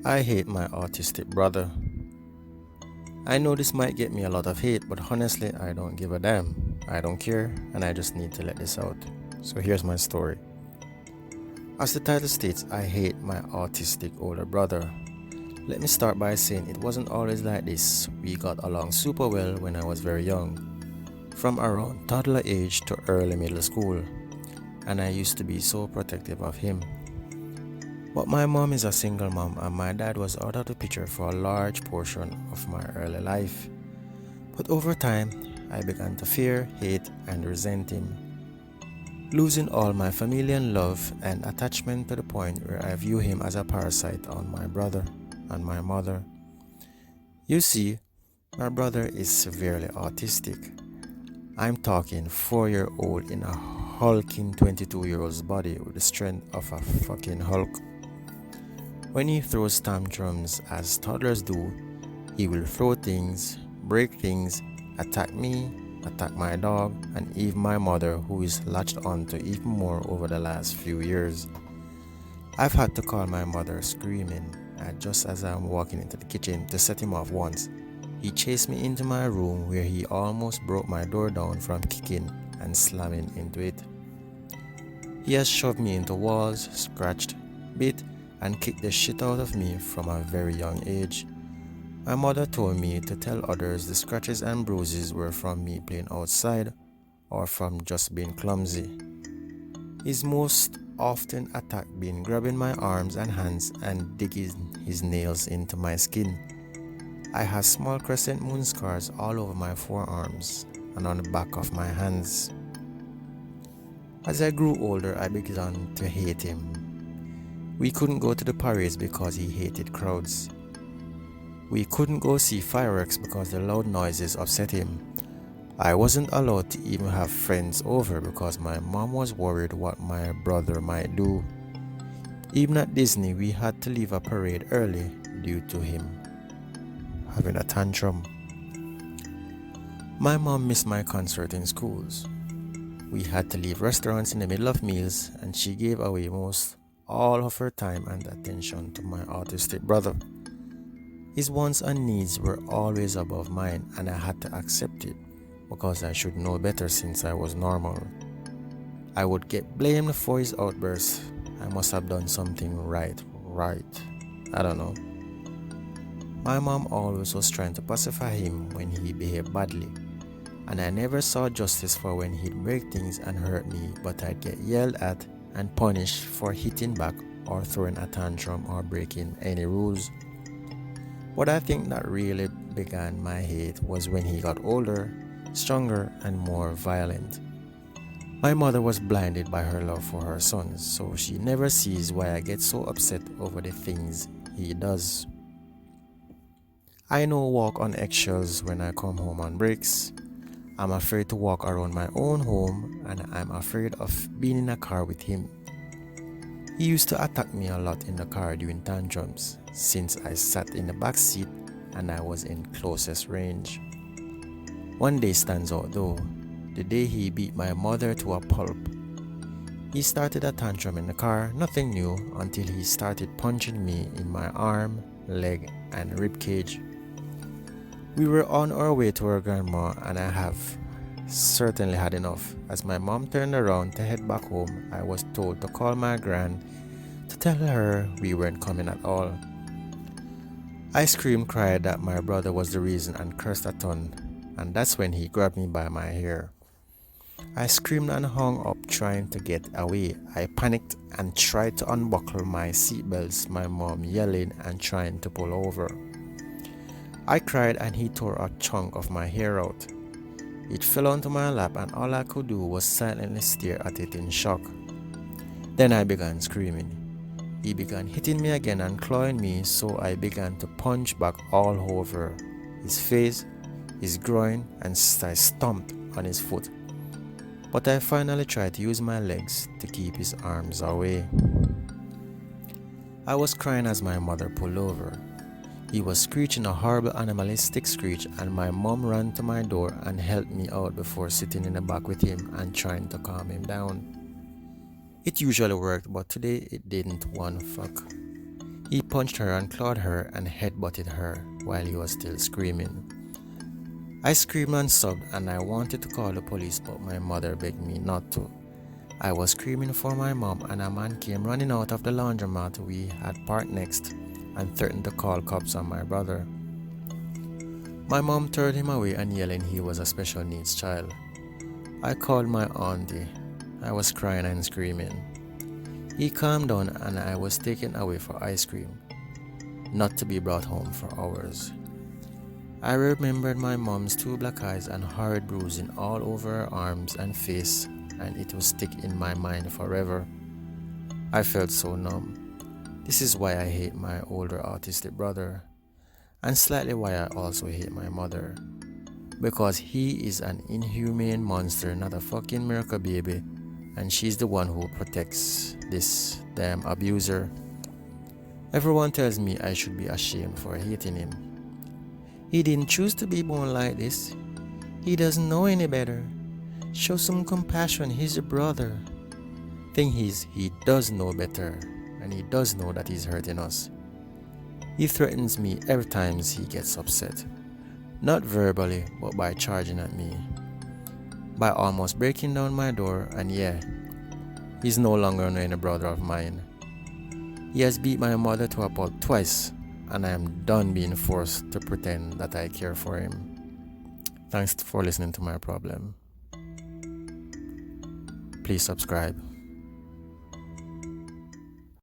I hate my autistic brother. I know this might get me a lot of hate, but honestly, I don't give a damn. I don't care, and I just need to let this out. So here's my story. As the title states, I hate my autistic older brother. Let me start by saying it wasn't always like this. We got along super well when I was very young, from around toddler age to early middle school, and I used to be so protective of him. But my mom is a single mom and my dad was out of the picture for a large portion of my early life. But over time, I began to fear, hate, and resent him, losing all my familial love and attachment to the point where I view him as a parasite on my brother and my mother. You see, my brother is severely autistic. I'm talking 4-year-old in a hulking 22-year-old's body with the strength of a fucking Hulk. When he throws tantrums as toddlers do, he will throw things, break things, attack me, attack my dog, and even my mother, who is latched on to even more over the last few years. I've had to call my mother screaming, and just as I'm walking into the kitchen to set him off once, he chased me into my room where he almost broke my door down from kicking and slamming into it. He has shoved me into walls, scratched, bit, and kicked the shit out of me from a very young age. My mother told me to tell others the scratches and bruises were from me playing outside or from just being clumsy. His most often attack being grabbing my arms and hands and digging his nails into my skin. I have small crescent moon scars all over my forearms and on the back of my hands. As I grew older, I began to hate him. We couldn't go to the parades because he hated crowds. We couldn't go see fireworks because the loud noises upset him. I wasn't allowed to even have friends over because my mom was worried what my brother might do. Even at Disney, we had to leave a parade early due to him having a tantrum. My mom missed my concert in schools. We had to leave restaurants in the middle of meals, and she gave away most all of her time and attention to my autistic brother. His wants and needs were always above mine, and I had to accept it because I should know better since I was normal. I would get blamed for his outbursts. I must have done something right. I don't know. My mom always was trying to pacify him when he behaved badly, and I never saw justice for when he'd break things and hurt me, but I'd get yelled at and punished for hitting back or throwing a tantrum or breaking any rules. What I think that really began my hate was when he got older, stronger, and more violent. My mother was blinded by her love for her sons, so she never sees why I get so upset over the things he does. I know walk on eggshells when I come home on breaks. I'm afraid to walk around my own home, and I'm afraid of being in a car with him. He used to attack me a lot in the car during tantrums, since I sat in the back seat and I was in closest range. One day stands out though, the day he beat my mother to a pulp. He started a tantrum in the car, nothing new, until he started punching me in my arm, leg, and rib cage. We were on our way to our grandma, and I have certainly had enough. As my mom turned around to head back home, I was told to call my gran to tell her we weren't coming at all. I screamed, cried that my brother was the reason, and cursed a ton, and that's when he grabbed me by my hair. I screamed and hung up trying to get away. I panicked and tried to unbuckle my seatbelts, my mom yelling and trying to pull over. I cried and he tore a chunk of my hair out. It fell onto my lap and all I could do was silently stare at it in shock. Then I began screaming. He began hitting me again and clawing me, so I began to punch back all over his face, his groin, and I stomped on his foot. But I finally tried to use my legs to keep his arms away. I was crying as my mother pulled over. He was screeching a horrible animalistic screech, and my mom ran to my door and helped me out before sitting in the back with him and trying to calm him down. It usually worked, but today it didn't one fuck. He punched her and clawed her and headbutted her while he was still screaming. I screamed and sobbed and I wanted to call the police, but my mother begged me not to. I was screaming for my mom and a man came running out of the laundromat we had parked next and threatened to call cops on my brother. My mom turned him away and yelling he was a special needs child. I called my auntie. I was crying and screaming. He calmed down and I was taken away for ice cream, not to be brought home for hours. I remembered my mom's 2 black eyes and horrid bruising all over her arms and face, and it would stick in my mind forever. I felt so numb. This is why I hate my older autistic brother, and slightly why I also hate my mother. Because he is an inhumane monster, not a fucking miracle baby, and she's the one who protects this damn abuser. Everyone tells me I should be ashamed for hating him. He didn't choose to be born like this. He doesn't know any better. Show some compassion, he's your brother. Thing is, he does know better, and he does know that he's hurting us. He threatens me every time he gets upset. Not verbally, but by charging at me. By almost breaking down my door, and yeah, he's no longer any brother of mine. He has beat my mother to a pulp twice, and I am done being forced to pretend that I care for him. Thanks for listening to my problem. Please subscribe.